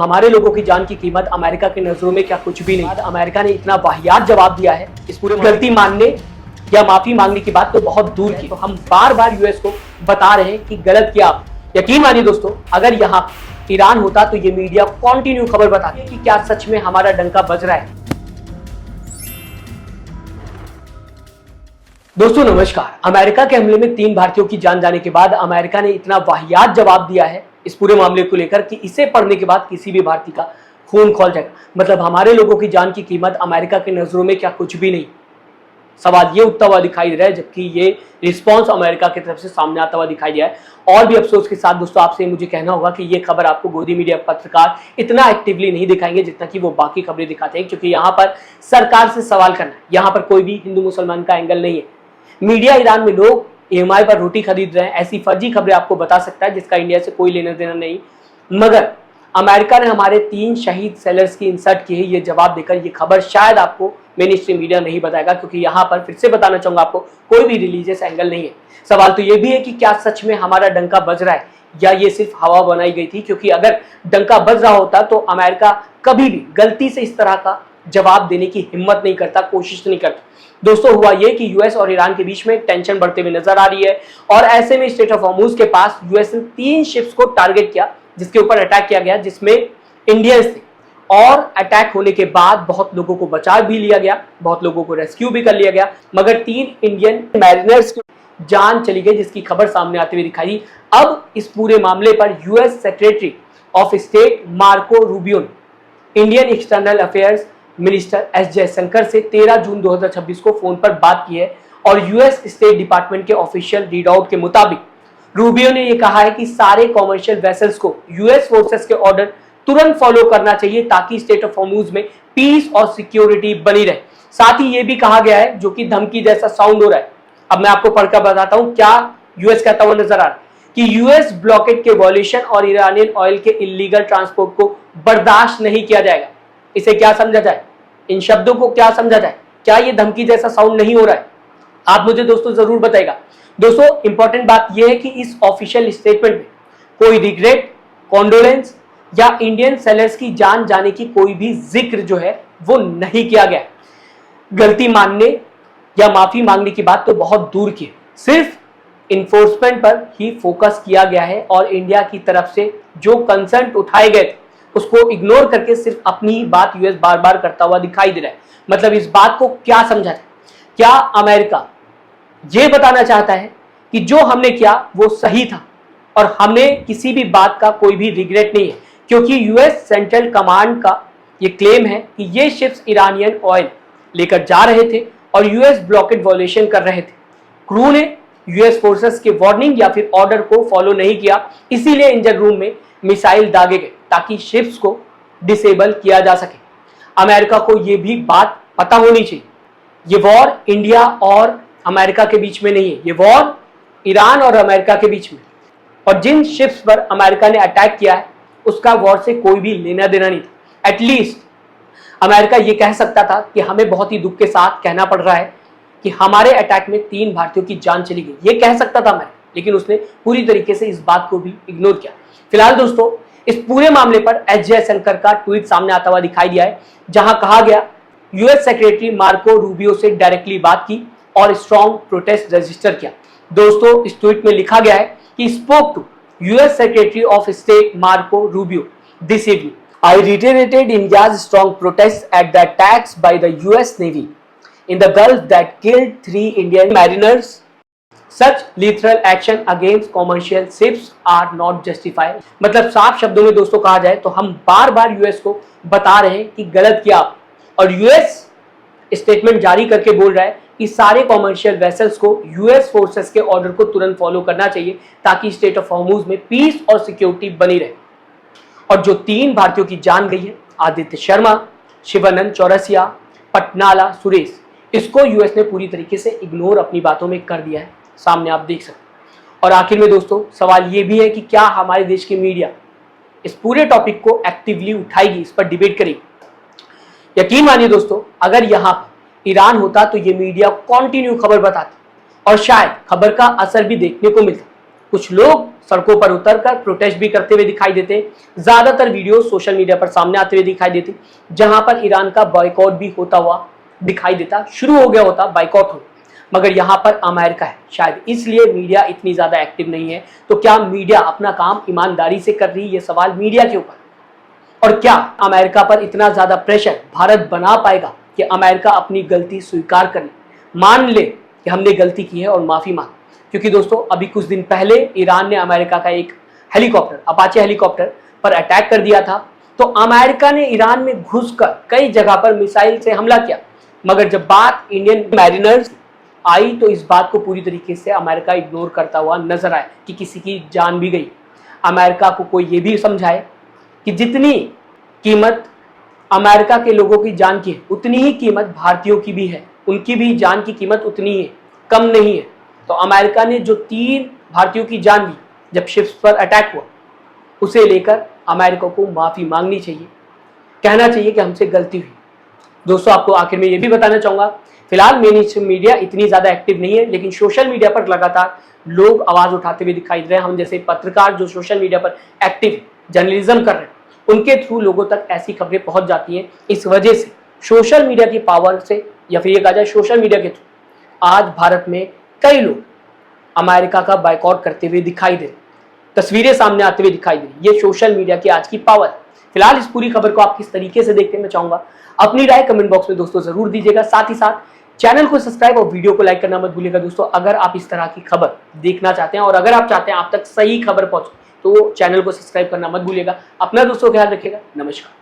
हमारे लोगों की जान की कीमत अमेरिका की नजरों में क्या कुछ भी नहीं। अमेरिका ने इतना वाहियात जवाब दिया है, इस पूरे गलती मानने या माफी मांगने की बात तो बहुत दूर की। तो हम बार बार यूएस को बता रहे हैं कि गलत किया। यकीन मानिए दोस्तों, अगर यहाँ ईरान होता तो ये मीडिया कंटिन्यू खबर बताती कि क्या सच में हमारा डंका बज रहा है। दोस्तों नमस्कार। अमेरिका के हमले में 3 भारतीयों की जान जाने के बाद अमेरिका ने इतना वाहियात जवाब दिया है इस पूरे मामले को लेकर कि इसे पढ़ने के बाद किसी भी भारतीय का खून खौल जाएगा। मतलब हमारे लोगों की जान की कीमत अमेरिका की नजरों में क्या कुछ भी नहीं। सवाल ये उठता हुआ दिखाई दे रहा है, जबकि ये रिस्पॉन्स अमेरिका की तरफ से सामने आता हुआ दिखाई दिया है। और भी अफसोस के साथ दोस्तों आपसे मुझे कहना होगा कि ये खबर आपको गोदी मीडिया पत्रकार इतना एक्टिवली नहीं दिखाएंगे जितना कि वो बाकी खबरें दिखाते हैं, क्योंकि यहाँ पर सरकार से सवाल करना है। यहाँ पर कोई भी हिंदू मुसलमान का एंगल नहीं है। मीडिया ईरान में लोग ईएमआई पर रोटी खरीद रहे हैं, ऐसी फर्जी खबरें आपको बता सकता है जिसका इंडिया से कोई लेना देना नहीं। मगर अमेरिका ने हमारे 3 शहीद सेलर्स की इंसल्ट की है, ये जवाब देकर। ये खबर शायद आपको मेन स्ट्रीम मीडिया नहीं बताएगा, क्योंकि यहाँ पर फिर से बताना चाहूंगा आपको कोई भी रिलीजियस एंगल नहीं है। सवाल तो ये भी है कि क्या सच में हमारा डंका बज रहा है या ये सिर्फ हवा बनाई गई थी, क्योंकि अगर डंका बज रहा होता तो अमेरिका कभी भी गलती से इस तरह का जवाब देने की हिम्मत नहीं करता, कोशिश नहीं करता। दोस्तों हुआ ये कि यूएस और ईरान के बीच में टेंशन बढ़ते हुए नजर आ रही है, और ऐसे में स्ट्रेट ऑफ हॉर्मुज के पास यूएस ने 3 शिप्स को टारगेट किया जिसके ऊपर अटैक किया गया, जिसमें इंडियंस थे। और अटैक होने के बाद बहुत लोगों को बचा भी लिया गया, बहुत लोगों को रेस्क्यू भी कर लिया गया, मगर 3 इंडियन मैरिनर्स की जान चली गई, जिसकी खबर सामने आते हुए दिखाई दी। अब इस पूरे मामले पर US secretary of state Marco Rubio ने Indian external affairs minister S Jaishankar से 13 जून 2026 को फोन पर बात की है। और यूएस स्टेट डिपार्टमेंट के ऑफिशियल रीडआउट के मुताबिक रूबियो ने यह कहा है कि सारे कॉमर्शियल वेसल्स को यूएस फोर्सेस के ऑर्डर तुरंत फॉलो करना चाहिए, ताकि स्टेट ऑफ हॉर्मुज में पीस और सिक्योरिटी बनी रहे। साथ ही यह भी कहा गया है, जो कि धमकी जैसा साउंड हो रहा है, अब मैं आपको पढ़कर बताता हूं क्या यूएस कहता हुआ नजर आ रहा है, कि यूएस ब्लॉकेड के वॉल्यूशन और ईरानियन ऑयल के इलीगल ट्रांसपोर्ट को बर्दाश्त नहीं किया जाएगा। इसे क्या समझा जाए, इन शब्दों को क्या समझा जाए? क्या ये धमकी जैसा साउंड नहीं हो रहा है? आप मुझे दोस्तों जरूर बताएगा। दोस्तों इंपॉर्टेंट बात यह है कि इस ऑफिशियल स्टेटमेंट में कोई रिग्रेट, कॉन्डोलेंस या इंडियन सेलर्स की जान जाने की कोई भी जिक्र जो है वो नहीं किया गया। गलती मानने या माफी मांगने की बात तो बहुत दूर की है, सिर्फ इन्फोर्समेंट पर ही फोकस किया गया है। और इंडिया की तरफ से जो कंसर्न उठाए गए थे उसको इग्नोर करके सिर्फ अपनी ही बात यूएस बार बार करता हुआ दिखाई दे रहा है। मतलब इस बात को क्या समझा जाए? क्या अमेरिका ये बताना चाहता है कि जो हमने किया वो सही था और हमें किसी भी बात का कोई भी रिग्रेट नहीं है? क्योंकि यूएस सेंट्रल कमांड का ये क्लेम है कि ये शिप्स ईरानियन ऑयल लेकर जा रहे थे और यूएस ब्लॉकेड वॉल्यूशन कर रहे थे। क्रू ने यूएस फोर्सेस के वार्निंग या फिर ऑर्डर को फॉलो नहीं किया, इसीलिए इंजन रूम में मिसाइल दागे गए ताकि शिप्स को डिसेबल किया जा सके। अमेरिका को यह भी बात पता होनी चाहिए, ये वॉर इंडिया और अमेरिका के बीच में नहीं है, ये वॉर ईरान और अमेरिका के बीच में। और जिन शिप्स पर अमेरिका ने अटैक किया है उसका वॉर से कोई भी लेना देना नहीं था। एटलीस्ट अमेरिका ये कह सकता था कि हमें बहुत ही दुख के साथ कहना पड़ रहा है कि हमारे अटैक में 3 भारतीयों की जान चली गई, ये कह सकता था अमेरिका, लेकिन उसने पूरी तरीके से इस बात को भी इग्नोर किया। फिलहाल दोस्तों इस पूरे मामले पर एस जयशंकर का ट्वीट सामने आता हुआ दिखाई दिया है, जहां कहा गया यूएस सेक्रेटरी मार्को रूबियो से डायरेक्टली बात की और स्ट्रॉन्ग प्रोटेस्ट रजिस्टर किया। दोस्तों इस ट्वीट में लिखा गया है कि spoke to US secretary of state Marco Rubio this evening. I reiterated India's strong protest at the attacks by the US navy in the Gulf that killed 3 Indian mariners. Such lethal action against commercial ships are not justified. मतलब साफ शब्दों में दोस्तों कहा जाए तो हम बार बार US को बता रहे हैं कि गलत किया आप, और यूएस स्टेटमेंट जारी करके बोल रहा है कि सारे कॉमर्शियल वेसल्स को यूएस फोर्सेस के ऑर्डर को तुरंत फॉलो करना चाहिए, ताकि स्टेट ऑफ हॉर्मुज में पीस और सिक्योरिटी बनी रहे। और जो 3 भारतीयों की जान गई है, आदित्य शर्मा, शिवानंद चौरसिया, पटनाला सुरेश, इसको यूएस ने पूरी तरीके से इग्नोर अपनी बातों में कर दिया है, सामने आप देख सकते हैं। और आखिर में दोस्तों सवाल ये भी है कि क्या हमारे देश की मीडिया इस पूरे टॉपिक को एक्टिवली उठाएगी, इस पर डिबेट करेगी? यकीन मानिए दोस्तों, अगर यहाँ ईरान होता तो ये मीडिया कंटिन्यू खबर बताती और शायद खबर का असर भी देखने को मिलता। कुछ लोग सड़कों पर उतरकर प्रोटेस्ट भी करते हुए दिखाई देते हैं। ज्यादातर वीडियो सोशल मीडिया पर सामने आते हुए दिखाई देते, जहां पर ईरान का बॉयकॉट भी होता हुआ दिखाई देता, शुरू हो गया होता बॉयकॉट हो। मगर यहाँ पर अमेरिका है, शायद इसलिए मीडिया इतनी ज्यादा एक्टिव नहीं है। तो क्या मीडिया अपना काम ईमानदारी से कर रही है, ये सवाल मीडिया के ऊपर। और क्या अमेरिका पर इतना ज्यादा प्रेशर भारत बना पाएगा कि अमेरिका अपनी गलती स्वीकार कर ले, मान ले कि हमने गलती की है और माफी मांग। क्योंकि दोस्तों अभी कुछ दिन पहले ईरान ने अमेरिका का एक हेलीकॉप्टर, अपाचे हेलीकॉप्टर पर अटैक कर दिया था। तो अमेरिका ने ईरान में घुसकर कई जगह पर मिसाइल से हमला किया। मगर जब बात इंडियन मैरिनर्स आई तो इस बात को पूरी तरीके से अमेरिका इग्नोर करता हुआ नजर आया कि किसी की जान भी गई। अमेरिका को कोई ये भी समझाए कि जितनी कीमत अमेरिका के लोगों की जान की है, उतनी ही कीमत भारतीयों की भी है। उनकी भी जान की कीमत उतनी है, कम नहीं है। तो अमेरिका ने जो 3 भारतीयों की जान ली जब शिप्स पर अटैक हुआ, उसे लेकर अमेरिका को माफी मांगनी चाहिए, कहना चाहिए कि हमसे गलती हुई। दोस्तों आपको आखिर में यह भी बताना चाहूंगा, फिलहाल मेन मीडिया इतनी ज्यादा एक्टिव नहीं है, लेकिन सोशल मीडिया पर लगातार लोग आवाज उठाते हुए दिखाई दे रहे हैं। हम जैसे पत्रकार जो सोशल मीडिया पर एक्टिव जर्नलिज्म कर रहे हैं, उनके थ्रू लोगों तक ऐसी खबरें पहुंच जाती हैं। इस वजह से सोशल मीडिया की पावर से, या फिर ये कहा जाए सोशल मीडिया के थ्रू, आज भारत में कई लोग अमेरिका का बायकॉट करते हुए दिखाई दे, तस्वीरें सामने आते हुए दिखाई दे। ये सोशल मीडिया की आज की पावर है। फिलहाल इस पूरी खबर को आप किस तरीके से देखते हैं, मैं चाहूंगा अपनी राय कमेंट बॉक्स में दोस्तों जरूर दीजिएगा। साथ ही साथ चैनल को सब्सक्राइब और वीडियो को लाइक करना मत भूलिएगा दोस्तों, अगर आप इस तरह की खबर देखना चाहते हैं और अगर आप चाहते हैं आप तक सही खबर पहुंचे तो चैनल को सब्सक्राइब करना मत भूलिएगा। अपना दोस्तों ख्याल रखिएगा। नमस्कार।